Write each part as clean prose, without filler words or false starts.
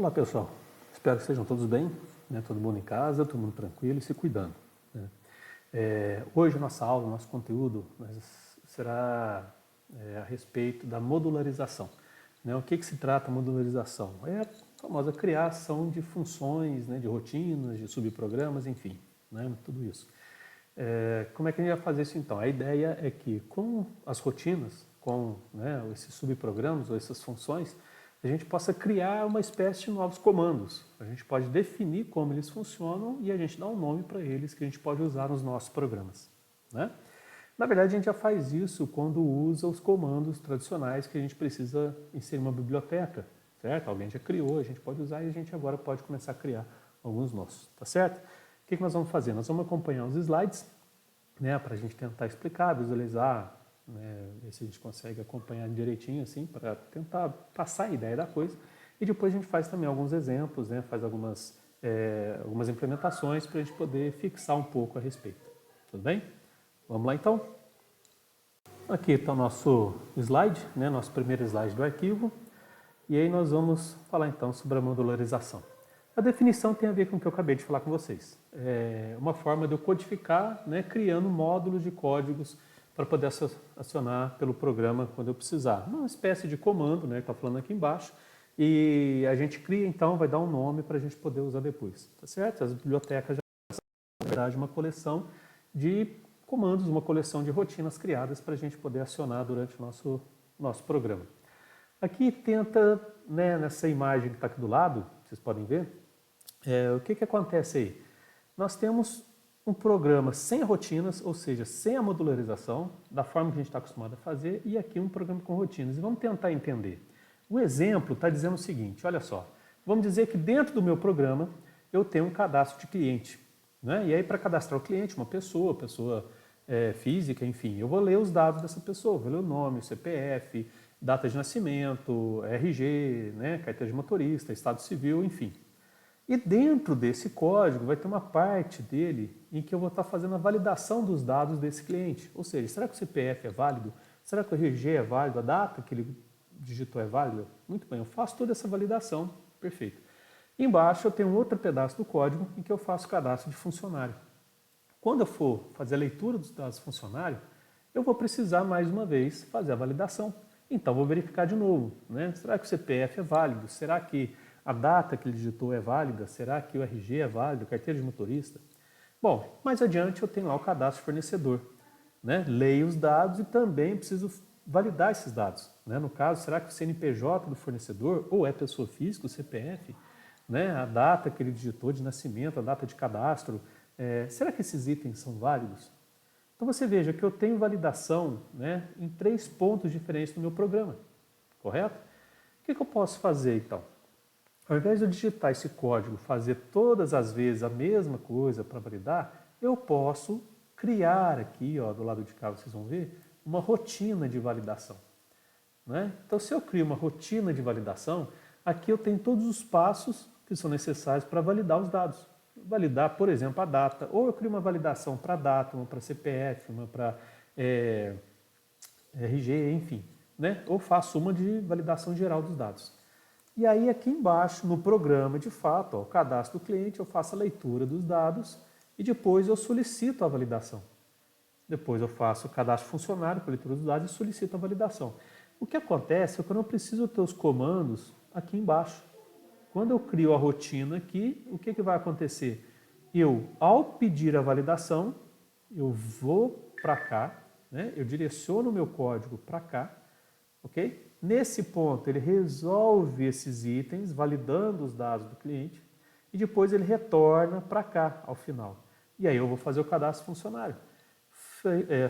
Olá pessoal, espero que estejam todos bem, né? Todo mundo em casa, todo mundo tranquilo e se cuidando, né? Hoje a nossa aula, nosso conteúdo será a respeito da modularização, né? O que se trata a modularização? É a famosa criação de funções, né? De rotinas, de subprogramas, enfim, né? Tudo isso. Como é que a gente vai fazer isso então? A ideia é que com as rotinas, com, né, esses subprogramas ou essas funções, a gente possa criar uma espécie de novos comandos. A gente pode definir como eles funcionam e a gente dá um nome para eles que a gente pode usar nos nossos programas, né? Na verdade, a gente já faz isso quando usa os comandos tradicionais que a gente precisa inserir uma biblioteca, certo? Alguém já criou, a gente pode usar e a gente agora pode começar a criar alguns nossos, tá certo? O que nós vamos fazer? Nós vamos acompanhar os slides, né, para a gente tentar explicar, visualizar, né, ver se a gente consegue acompanhar direitinho, assim, para tentar passar a ideia da coisa. E depois a gente faz também alguns exemplos, né, faz algumas implementações para a gente poder fixar um pouco a respeito. Tudo bem? Vamos lá então? Aqui está o nosso slide, né, nosso primeiro slide do arquivo. E aí nós vamos falar então sobre a modularização. A definição tem a ver com o que eu acabei de falar com vocês. É uma forma de eu codificar, né, criando módulos de códigos para poder acionar pelo programa quando eu precisar. Uma espécie de comando, né, que está falando aqui embaixo, e a gente cria então, vai dar um nome para a gente poder usar depois, tá certo? As bibliotecas já são, na verdade, uma coleção de comandos, uma coleção de rotinas criadas para a gente poder acionar durante o nosso programa. Aqui tenta, né, nessa imagem que está aqui do lado, vocês podem ver, o que acontece aí? Nós temos um programa sem rotinas, ou seja, sem a modularização, da forma que a gente está acostumado a fazer, e aqui um programa com rotinas. E vamos tentar entender. O exemplo está dizendo o seguinte, olha só, vamos dizer que dentro do meu programa eu tenho um cadastro de cliente, né? E aí para cadastrar o cliente, uma pessoa física, enfim, eu vou ler os dados dessa pessoa, vou ler o nome, o CPF, data de nascimento, RG, né, carteira de motorista, estado civil, enfim. E dentro desse código vai ter uma parte dele em que eu vou estar fazendo a validação dos dados desse cliente. Ou seja, será que o CPF é válido? Será que o RG é válido? A data que ele digitou é válida? Muito bem, eu faço toda essa validação, perfeito. Embaixo eu tenho um outro pedaço do código em que eu faço o cadastro de funcionário. Quando eu for fazer a leitura dos dados do funcionário, eu vou precisar mais uma vez fazer a validação. Então vou verificar de novo, né? Será que o CPF é válido? Será que a data que ele digitou é válida? Será que o RG é válido? Carteira de motorista? Bom, mais adiante eu tenho lá o cadastro fornecedor, né? Leio os dados e também preciso validar esses dados, né? No caso, será que o CNPJ do fornecedor ou é pessoa física, o CPF, né? A data que ele digitou de nascimento, a data de cadastro, será que esses itens são válidos? Então você veja que eu tenho validação, né, em 3 pontos diferentes no meu programa, correto? O que eu posso fazer então? Ao invés de eu digitar esse código, fazer todas as vezes a mesma coisa para validar, eu posso criar aqui, ó, do lado de cá vocês vão ver, uma rotina de validação, né? Então se eu crio uma rotina de validação, aqui eu tenho todos os passos que são necessários para validar os dados. Validar, por exemplo, a data, ou eu crio uma validação para data, uma para CPF, uma para RG, enfim, né? Ou faço uma de validação geral dos dados. E aí aqui embaixo, no programa, de fato, ó, o cadastro do cliente, eu faço a leitura dos dados e depois eu solicito a validação. Depois eu faço o cadastro funcionário com a leitura dos dados e solicito a validação. O que acontece é que eu não preciso ter os comandos aqui embaixo. Quando eu crio a rotina aqui, o que vai acontecer? Eu, ao pedir a validação, eu vou para cá, né? Eu direciono o meu código para cá, ok? Nesse ponto, ele resolve esses itens, validando os dados do cliente, e depois ele retorna para cá, ao final. E aí eu vou fazer o cadastro funcionário.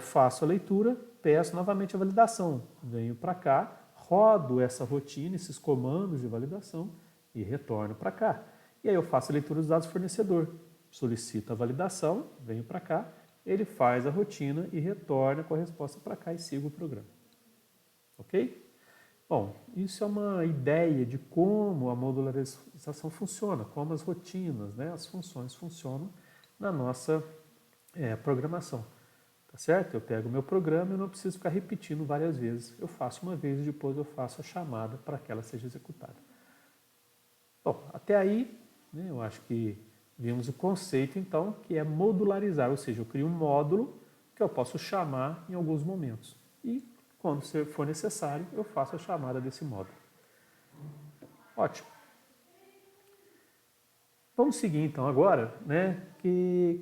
Faço a leitura, peço novamente a validação. Venho para cá, rodo essa rotina, esses comandos de validação, e retorno para cá. E aí eu faço a leitura dos dados do fornecedor, solicito a validação, venho para cá, ele faz a rotina e retorna com a resposta para cá e sigo o programa. Ok? Bom, isso é uma ideia de como a modularização funciona, como as rotinas, né, as funções funcionam na nossa programação. Tá certo? Eu pego o meu programa e não preciso ficar repetindo várias vezes. Eu faço uma vez e depois eu faço a chamada para que ela seja executada. Bom, Até aí, né, eu acho que vimos o conceito, então, que é modularizar, ou seja, eu crio um módulo que eu posso chamar em alguns momentos. E, quando for necessário, eu faço a chamada desse módulo. Ótimo. Vamos seguir, então, agora, né,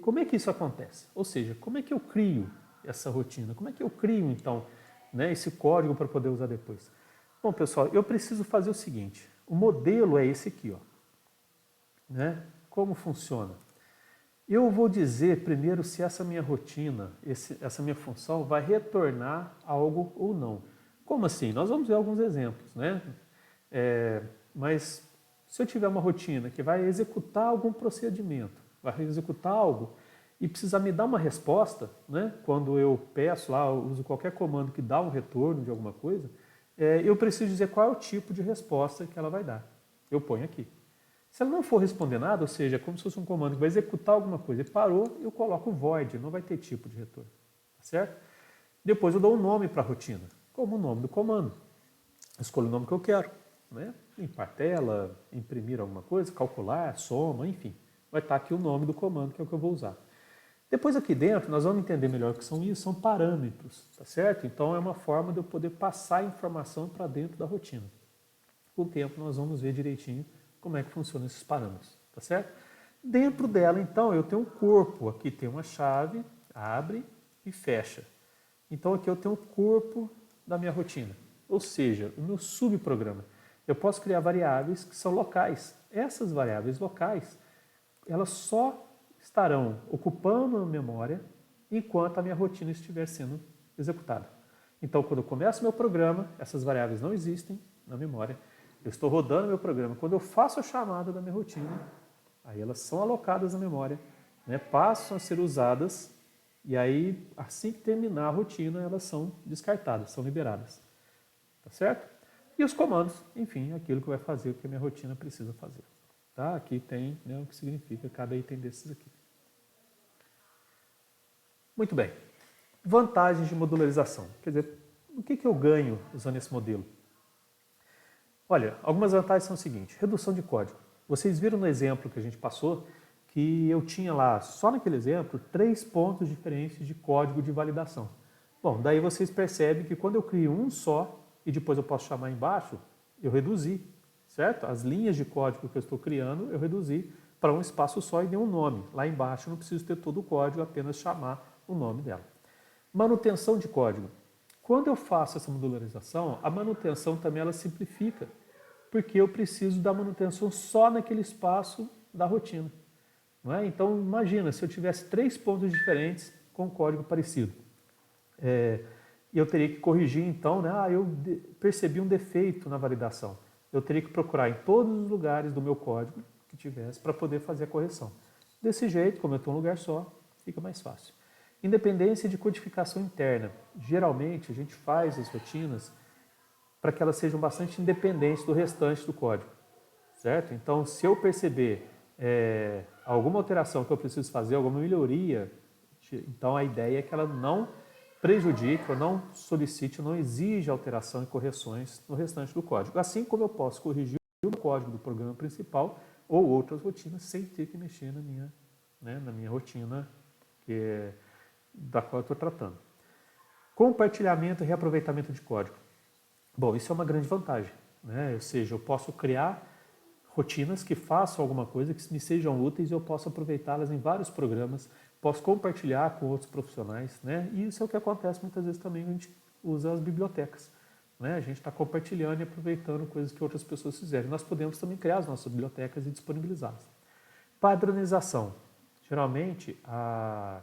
como é que isso acontece? Ou seja, como é que eu crio essa rotina? Como é que eu crio, então, né, esse código para poder usar depois? Bom, pessoal, eu preciso fazer o seguinte. O modelo é esse aqui, ó. Né? Como funciona? Eu vou dizer primeiro se essa minha rotina, essa minha função vai retornar algo ou não. Como assim? Nós vamos ver alguns exemplos, né? Mas se eu tiver uma rotina que vai executar algum procedimento, vai executar algo e precisar me dar uma resposta, né? Quando eu peço lá, eu uso qualquer comando que dá um retorno de alguma coisa, eu preciso dizer qual é o tipo de resposta que ela vai dar. Eu ponho aqui. Se ela não for responder nada, ou seja, como se fosse um comando que vai executar alguma coisa e parou, eu coloco void, não vai ter tipo de retorno. Tá certo? Depois eu dou um nome para a rotina, como o nome do comando. Eu escolho o nome que eu quero. Né? Limpar tela, imprimir alguma coisa, calcular, soma, enfim. Vai estar aqui o nome do comando, que é o que eu vou usar. Depois aqui dentro, nós vamos entender melhor o que são isso, são parâmetros, tá certo? Então é uma forma de eu poder passar a informação para dentro da rotina. Com o tempo nós vamos ver direitinho como é que funcionam esses parâmetros, tá certo? Dentro dela, então, eu tenho um corpo, aqui tem uma chave, abre e fecha. Então aqui eu tenho o corpo da minha rotina, ou seja, o meu subprograma. Eu posso criar variáveis que são locais. Essas variáveis locais, elas só estarão ocupando a memória enquanto a minha rotina estiver sendo executada. Então, quando eu começo meu programa, essas variáveis não existem na memória. Eu estou rodando meu programa. Quando eu faço a chamada da minha rotina, aí elas são alocadas na memória, né, passam a ser usadas e aí, assim que terminar a rotina, elas são descartadas, são liberadas. Tá certo? E os comandos, enfim, aquilo que vai fazer o que a minha rotina precisa fazer. Tá? Aqui tem, né, o que significa cada item desses aqui. Muito bem. Vantagens de modularização. Quer dizer, o que eu ganho usando esse modelo? Olha, algumas vantagens são o seguinte: redução de código. Vocês viram no exemplo que a gente passou que eu tinha lá, só naquele exemplo, 3 pontos diferentes de código de validação. Bom, daí vocês percebem que quando eu crio um só e depois eu posso chamar embaixo, eu reduzi, certo? As linhas de código que eu estou criando, eu reduzi para um espaço só e dei um nome. Lá embaixo eu não preciso ter todo o código, apenas chamar o nome dela. Manutenção de código. Quando eu faço essa modularização, a manutenção também ela simplifica, porque eu preciso da manutenção só naquele espaço da rotina. Não é? Então, imagina, se eu tivesse 3 pontos diferentes com código parecido. Eu teria que corrigir, então, né? Eu percebi um defeito na validação. Eu teria que procurar em todos os lugares do meu código que tivesse para poder fazer a correção. Desse jeito, como eu estou em um lugar só, fica mais fácil. Independência de codificação interna. Geralmente, a gente faz as rotinas para que elas sejam bastante independentes do restante do código. Certo? Então, se eu perceber alguma alteração que eu preciso fazer, alguma melhoria, então a ideia é que ela não prejudique ou não solicite, ou não exija alteração e correções no restante do código. Assim como eu posso corrigir o código do programa principal ou outras rotinas sem ter que mexer na minha rotina da qual eu estou tratando. Compartilhamento e reaproveitamento de código. Bom, isso é uma grande vantagem, né? Ou seja, eu posso criar rotinas que façam alguma coisa, que me sejam úteis e eu posso aproveitá-las em vários programas, posso compartilhar com outros profissionais, né? E isso é o que acontece muitas vezes também quando a gente usa as bibliotecas, né? A gente está compartilhando e aproveitando coisas que outras pessoas fizeram. Nós podemos também criar as nossas bibliotecas e disponibilizá-las. Padronização. Geralmente, a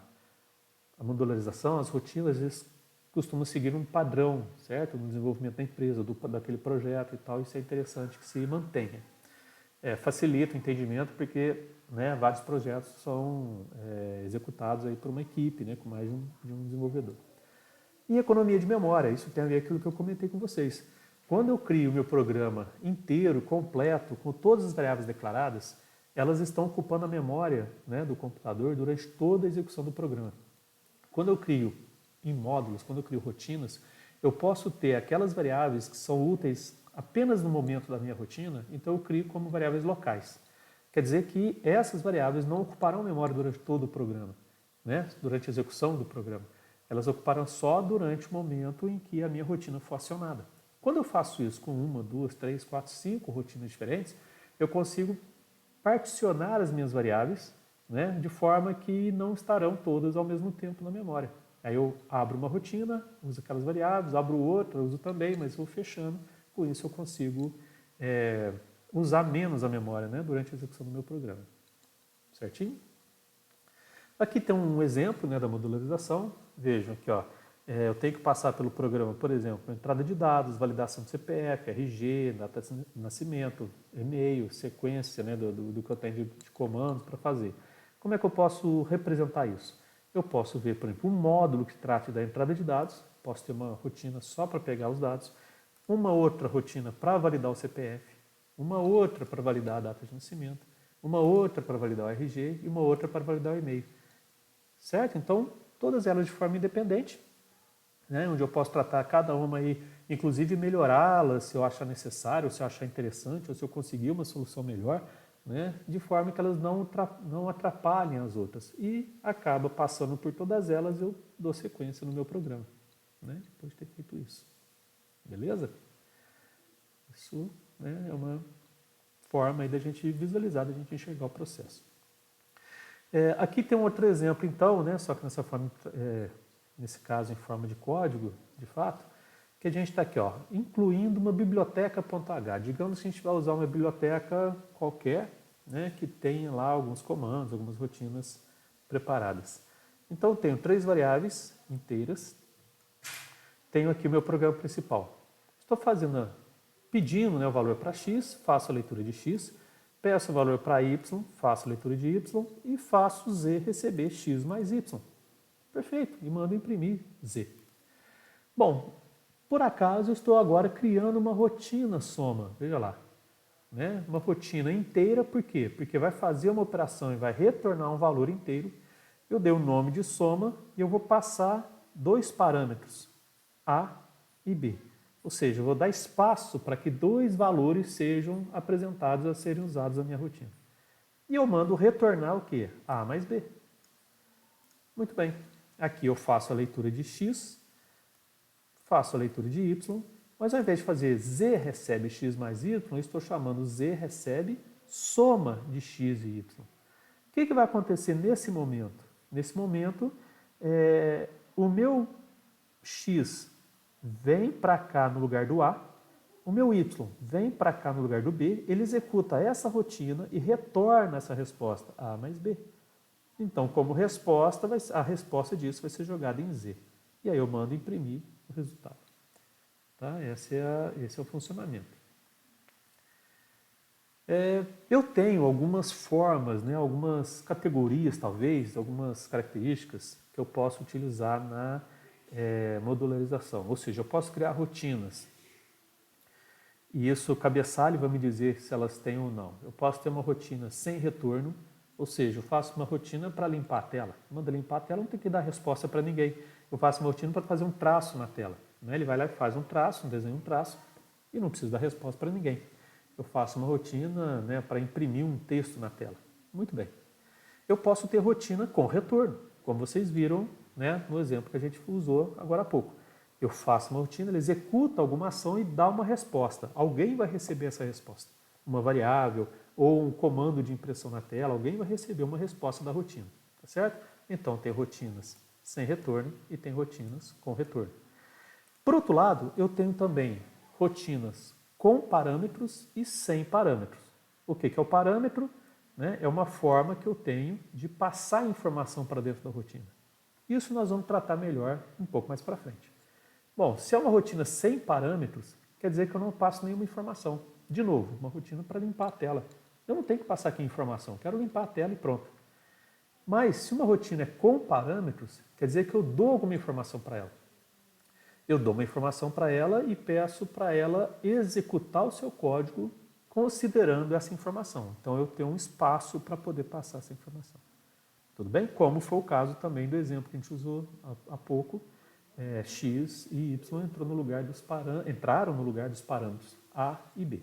modularização, as rotinas, eles costumam seguir um padrão, certo? No desenvolvimento da empresa, daquele projeto e tal. Isso é interessante que se mantenha. Facilita o entendimento porque, né, vários projetos são executados aí por uma equipe, né, com mais de um desenvolvedor. E economia de memória, isso tem a ver com aquilo que eu comentei com vocês. Quando eu crio o meu programa inteiro, completo, com todas as variáveis declaradas, elas estão ocupando a memória, né, do computador durante toda a execução do programa. Quando eu crio em módulos, quando eu crio rotinas, eu posso ter aquelas variáveis que são úteis apenas no momento da minha rotina, então eu crio como variáveis locais. quer dizer que essas variáveis não ocuparão memória durante todo o programa, né? Durante a execução do programa. Elas ocuparão só durante o momento em que a minha rotina for acionada. Quando eu faço isso com 1, 2, 3, 4, 5 rotinas diferentes, eu consigo particionar as minhas variáveis, né, de forma que não estarão todas ao mesmo tempo na memória. Aí eu abro uma rotina, uso aquelas variáveis, abro outra, uso também, mas vou fechando. Com isso eu consigo usar menos a memória, né, durante a execução do meu programa. Certinho? Aqui tem um exemplo, né, da modularização. Vejam aqui, ó, eu tenho que passar pelo programa, por exemplo, entrada de dados, validação do CPF, RG, data de nascimento, e-mail, sequência, né, do que eu tenho de comandos para fazer. Como é que eu posso representar isso? Eu posso ver, por exemplo, um módulo que trate da entrada de dados, posso ter uma rotina só para pegar os dados, uma outra rotina para validar o CPF, uma outra para validar a data de nascimento, uma outra para validar o RG e uma outra para validar o e-mail. Certo? Então, todas elas de forma independente, né, onde eu posso tratar cada uma aí, inclusive melhorá-las se eu achar necessário, se eu achar interessante, ou se eu conseguir uma solução melhor, né, de forma que elas não atrapalhem as outras. E acaba passando por todas elas, eu dou sequência no meu programa, né, depois de ter feito isso. Beleza? Isso, né, é uma forma aí da gente visualizar, da gente enxergar o processo. Aqui tem um outro exemplo, então, né, só que nessa forma, nesse caso em forma de código, de fato, que a gente está aqui, ó, incluindo uma biblioteca.h. Digamos que a gente vai usar uma biblioteca qualquer, né, que tenha lá alguns comandos, algumas rotinas preparadas. Então eu tenho 3 variáveis inteiras, tenho aqui o meu programa principal. Estou pedindo, né, o valor para x, faço a leitura de x, peço o valor para y, faço a leitura de y e faço z receber x mais y. Perfeito, e mando imprimir z. Bom, por acaso eu estou agora criando uma rotina soma, veja lá. Né? Uma rotina inteira, por quê? Porque vai fazer uma operação e vai retornar um valor inteiro. Eu dei o nome de soma e eu vou passar 2 parâmetros, A e B. Ou seja, eu vou dar espaço para que 2 valores sejam apresentados a serem usados na minha rotina. E eu mando retornar o quê? A mais B. Muito bem. Aqui eu faço a leitura de x, faço a leitura de y, mas ao invés de fazer z recebe x mais y, eu estou chamando z recebe soma de x e y. O que vai acontecer nesse momento? Nesse momento, o meu x vem para cá no lugar do A, o meu y vem para cá no lugar do B, ele executa essa rotina e retorna essa resposta, A mais B. Então, como resposta, a resposta disso vai ser jogada em Z. E aí eu mando imprimir o resultado. Tá? Esse é o funcionamento. Eu tenho algumas formas, né, algumas categorias, talvez, algumas características que eu posso utilizar na modularização. Ou seja, eu posso criar rotinas. E isso, o cabeçalho vai me dizer se elas têm ou não. Eu posso ter uma rotina sem retorno, ou seja, eu faço uma rotina para limpar a tela. Manda limpar a tela, não tem que dar resposta para ninguém. Eu faço uma rotina para fazer um traço na tela. Né? Ele vai lá e faz um traço, desenha um traço, e não preciso dar resposta para ninguém. Eu faço uma rotina, né, para imprimir um texto na tela. Muito bem. Eu posso ter rotina com retorno, como vocês viram, né, no exemplo que a gente usou agora há pouco. Eu faço uma rotina, ele executa alguma ação e dá uma resposta. Alguém vai receber essa resposta. Uma variável ou um comando de impressão na tela, alguém vai receber uma resposta da rotina. Tá certo? Então, tem rotinas sem retorno e tem rotinas com retorno. Por outro lado, eu tenho também rotinas com parâmetros e sem parâmetros. O que é o parâmetro? Né? É uma forma que eu tenho de passar informação para dentro da rotina. Isso nós vamos tratar melhor um pouco mais para frente. Bom, se é uma rotina sem parâmetros, quer dizer que eu não passo nenhuma informação. De novo, uma rotina para limpar a tela. Eu não tenho que passar aqui informação, quero limpar a tela e pronto. Mas se uma rotina é com parâmetros, quer dizer que eu dou alguma informação para ela. Eu dou uma informação para ela e peço para ela executar o seu código considerando essa informação. Então eu tenho um espaço para poder passar essa informação. Tudo bem? Como foi o caso também do exemplo que a gente usou há pouco, x e y entraram no lugar dos parâmetros A e B.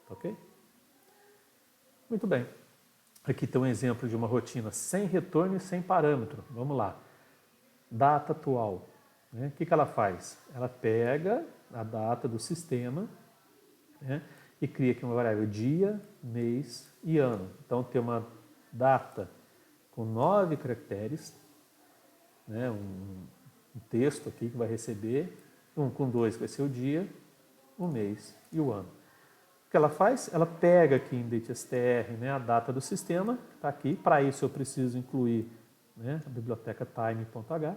Ok? Muito bem. Aqui tem um exemplo de uma rotina sem retorno e sem parâmetro. Vamos lá. Data atual. Né? O que ela faz? Ela pega a data do sistema, né, e cria aqui uma variável dia, mês e ano. Então tem uma data com 9 caracteres, né, um texto aqui que vai receber, com 2 vai ser o dia, o mês e o ano. O que ela faz? Ela pega aqui em DateStr, né, a data do sistema, que está aqui. Para isso eu preciso incluir, né, a biblioteca time.h.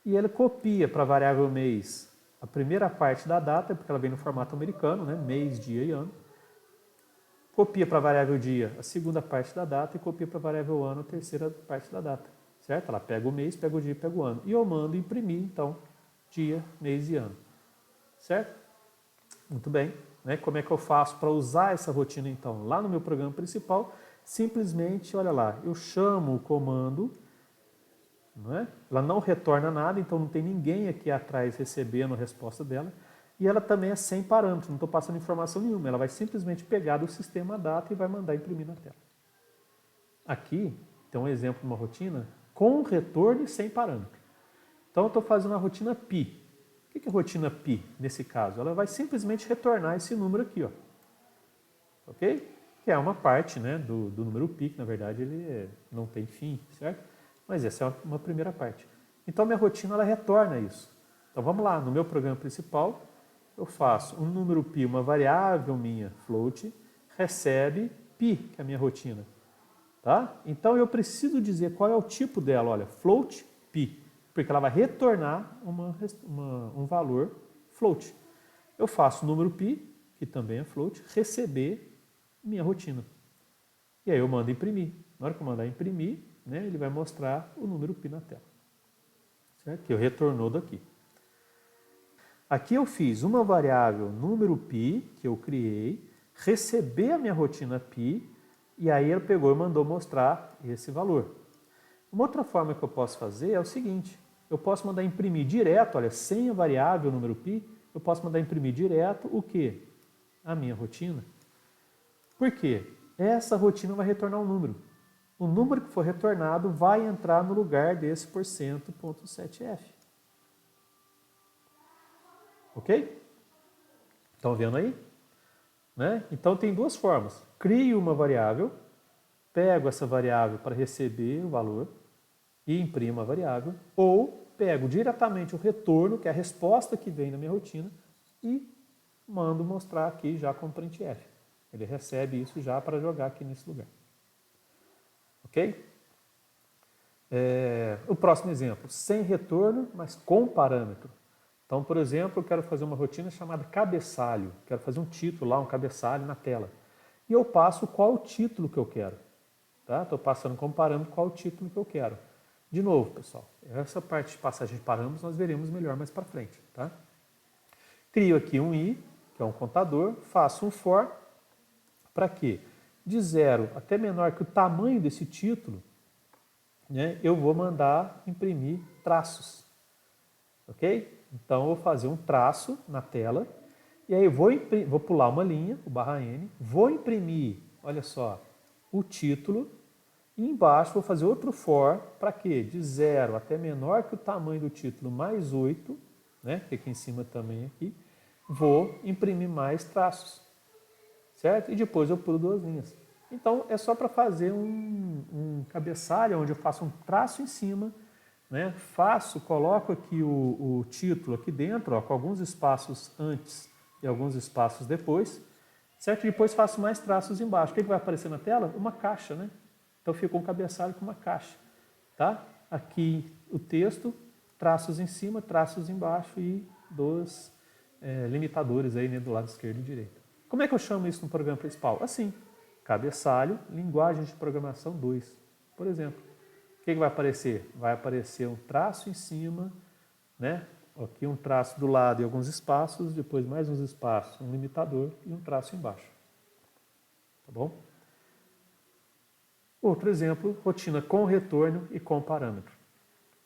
E ele copia para a variável mês a primeira parte da data, porque ela vem no formato americano, né, mês, dia e ano. Copia para a variável dia a segunda parte da data e copia para a variável ano a terceira parte da data. Certo? Ela pega o mês, pega o dia e pega o ano. E eu mando imprimir, então, dia, mês e ano. Certo? Muito bem. Né? Como é que eu faço para usar essa rotina, então? Lá no meu programa principal, simplesmente, olha lá, eu chamo o comando, não é? Ela não retorna nada, então não tem ninguém aqui atrás recebendo a resposta dela. E ela também é sem parâmetro, não estou passando informação nenhuma. Ela vai simplesmente pegar do sistema a data e vai mandar imprimir na tela. Aqui tem um exemplo de uma rotina com retorno e sem parâmetro. Então eu estou fazendo a rotina pi. O que é a rotina pi nesse caso? Ela vai simplesmente retornar esse número aqui, ó. Ok? Que é uma parte, né, do número pi, que na verdade ele não tem fim, certo? Mas essa é uma primeira parte. Então minha rotina ela retorna isso. Então vamos lá, no meu programa principal eu faço um número pi, uma variável minha, float, recebe pi, que é a minha rotina. Tá? Então eu preciso dizer qual é o tipo dela, olha, float pi, porque ela vai retornar um valor float. Eu faço o número pi, que também é float, receber minha rotina. E aí eu mando imprimir. Na hora que eu mandar imprimir, né, ele vai mostrar o número pi na tela. Certo? Que eu retornou daqui. Aqui eu fiz uma variável número pi, que eu criei, receber a minha rotina pi, e aí ele pegou e mandou mostrar esse valor. Uma outra forma que eu posso fazer é o seguinte, eu posso mandar imprimir direto, olha, sem a variável número pi, eu posso mandar imprimir direto o quê? A minha rotina. Por quê? Essa rotina vai retornar um número. O número que for retornado vai entrar no lugar desse %.7f. Ok? Estão vendo aí? Né? Então tem duas formas. Crio uma variável, pego essa variável para receber o valor e imprimo a variável, ou pego diretamente o retorno, que é a resposta que vem na minha rotina, e mando mostrar aqui já com printf. Ele recebe isso já para jogar aqui nesse lugar. Ok? O próximo exemplo, sem retorno, mas com parâmetro. Então, por exemplo, eu quero fazer uma rotina chamada cabeçalho. Quero fazer um título lá, um cabeçalho na tela. E eu passo qual o título que eu quero. Tá? Estou passando como parâmetro qual o título que eu quero. De novo, pessoal, essa parte de passagem de parâmetros nós veremos melhor mais para frente. Tá? Crio aqui um i, que é um contador, faço um for, para quê? De 0 até menor que o tamanho desse título, né, eu vou mandar imprimir traços. Ok? Então, eu vou fazer um traço na tela, e aí vou pular uma linha, o /n, vou imprimir, olha só, o título, e embaixo vou fazer outro for, para quê? De 0 até menor que o tamanho do título mais 8, né, que aqui em cima também aqui, vou imprimir mais traços, certo? E depois eu pulo 2 linhas. Então, é só para fazer um cabeçalho, onde eu faço um traço em cima, né? Coloco aqui o título aqui dentro, ó, com alguns espaços antes e alguns espaços depois, certo? E depois faço mais traços embaixo. O que vai aparecer na tela? Uma caixa, né? Então fica um cabeçalho com uma caixa, tá? Aqui o texto, traços em cima, traços embaixo e 2 limitadores aí, né, do lado esquerdo e direito. Como é que eu chamo isso no programa principal? Assim, cabeçalho, linguagem de programação 2, por exemplo. O que vai aparecer? Vai aparecer um traço em cima, né? Aqui um traço do lado e alguns espaços, depois mais uns espaços, um limitador e um traço embaixo. Tá bom? Outro exemplo, rotina com retorno e com parâmetro.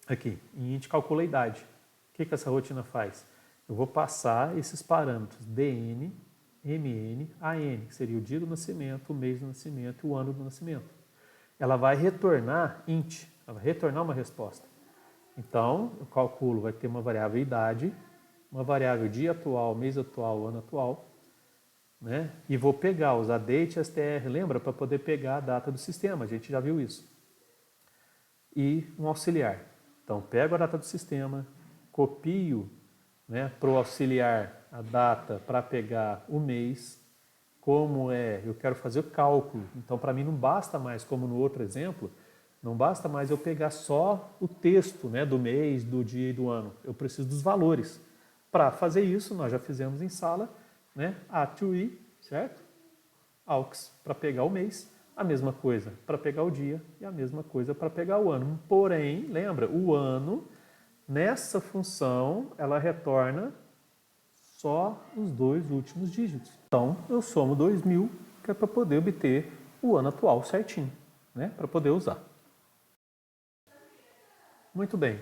Aqui, em int calcula a idade. O que essa rotina faz? Eu vou passar esses parâmetros dn, mn, an, que seria o dia do nascimento, o mês do nascimento e o ano do nascimento. ela vai retornar int, ela vai retornar uma resposta. Então, eu calculo, vai ter uma variável idade, uma variável dia atual, mês atual, ano atual, né? E vou pegar, usar date str, lembra? Para poder pegar a data do sistema, a gente já viu isso. E um auxiliar. Então, pego a data do sistema, copio, né, para o auxiliar a data para pegar o mês. Como eu quero fazer o cálculo, então para mim não basta mais, como no outro exemplo, não basta mais eu pegar só o texto, né, do mês, do dia e do ano. Eu preciso dos valores. Para fazer isso, nós já fizemos em sala, né, A2i, certo? Aux para pegar o mês, a mesma coisa para pegar o dia e a mesma coisa para pegar o ano. Porém, lembra, o ano, nessa função, ela retorna só os 2 últimos dígitos. Então, eu somo 2000, que é para poder obter o ano atual certinho, né, para poder usar. Muito bem.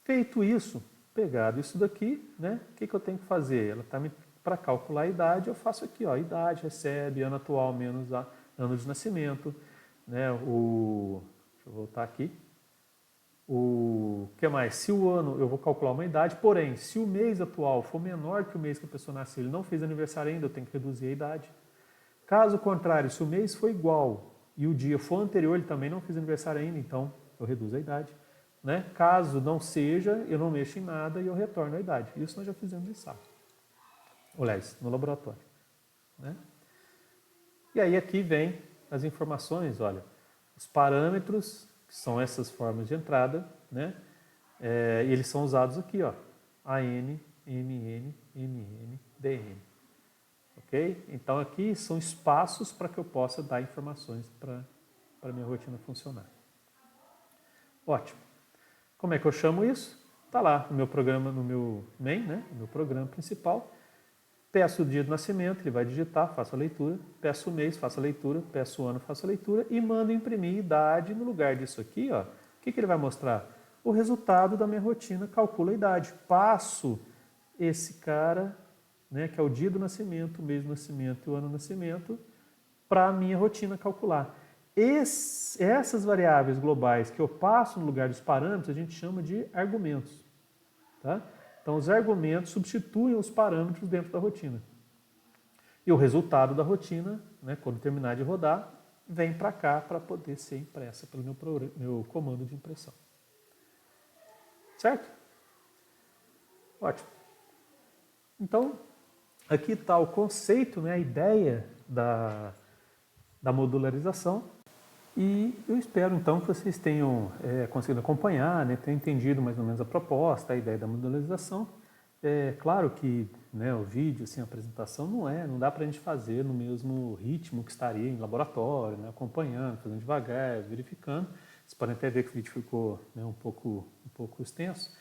Feito isso, pegado isso daqui, né, o que eu tenho que fazer? Ela está para calcular a idade, eu faço aqui, ó, idade recebe ano atual menos ano de nascimento, né, deixa eu voltar aqui. O que mais? Se o ano, eu vou calcular uma idade, porém, se o mês atual for menor que o mês que a pessoa nasceu, ele não fez aniversário ainda, eu tenho que reduzir a idade. Caso contrário, se o mês for igual e o dia for anterior, ele também não fez aniversário ainda, então eu reduzo a idade. Né? Caso não seja, eu não mexo em nada e eu retorno a idade. Isso nós já fizemos em sala. Aliás, no laboratório. Né? E aí aqui vem as informações, olha, os parâmetros, que são essas formas de entrada, né? E eles são usados aqui, ó, AN, MN, MN, DN. Ok? Então aqui são espaços para que eu possa dar informações para a minha rotina funcionar. Ótimo. Como é que eu chamo isso? Está lá no meu programa, no meu main, né? No meu programa principal. Peço o dia do nascimento, ele vai digitar, faço a leitura. Peço o mês, faço a leitura. Peço o ano, faço a leitura. E mando imprimir idade no lugar disso aqui. Ó. O que ele vai mostrar? O resultado da minha rotina, calcula a idade. Passo esse cara, né, que é o dia do nascimento, o mês do nascimento e o ano do nascimento, para a minha rotina calcular. Essas variáveis globais que eu passo no lugar dos parâmetros, a gente chama de argumentos. Tá? Então, os argumentos substituem os parâmetros dentro da rotina. E o resultado da rotina, né, quando terminar de rodar, vem para cá para poder ser impressa pelo meu comando de impressão. Certo? Ótimo. Então, aqui está o conceito, né, a ideia da modularização. E eu espero, então, que vocês tenham conseguido acompanhar, né, tenham entendido mais ou menos a proposta, a ideia da modularização. É claro que, né, o vídeo, assim, a apresentação não dá para a gente fazer no mesmo ritmo que estaria em laboratório, né, acompanhando, fazendo devagar, verificando. Vocês podem até ver que o vídeo ficou, né, um pouco extenso,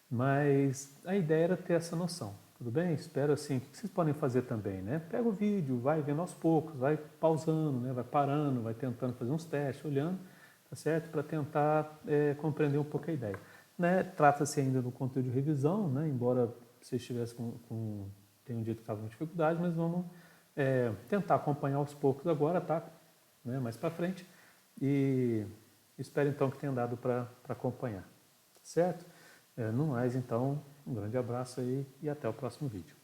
mas a ideia era ter essa noção. Tudo bem? Espero assim, o que vocês podem fazer também, né? Pega o vídeo, vai vendo aos poucos, vai pausando, né? Vai parando, vai tentando fazer uns testes, olhando, tá certo? Para tentar compreender um pouco a ideia. Né? Trata-se ainda do conteúdo de revisão, né? Embora vocês estivessem tenham dito que estavam com dificuldade, mas vamos tentar acompanhar aos poucos agora, tá? Né? Mais para frente. E espero então que tenha dado para acompanhar, certo? No mais, então, um grande abraço aí e até o próximo vídeo.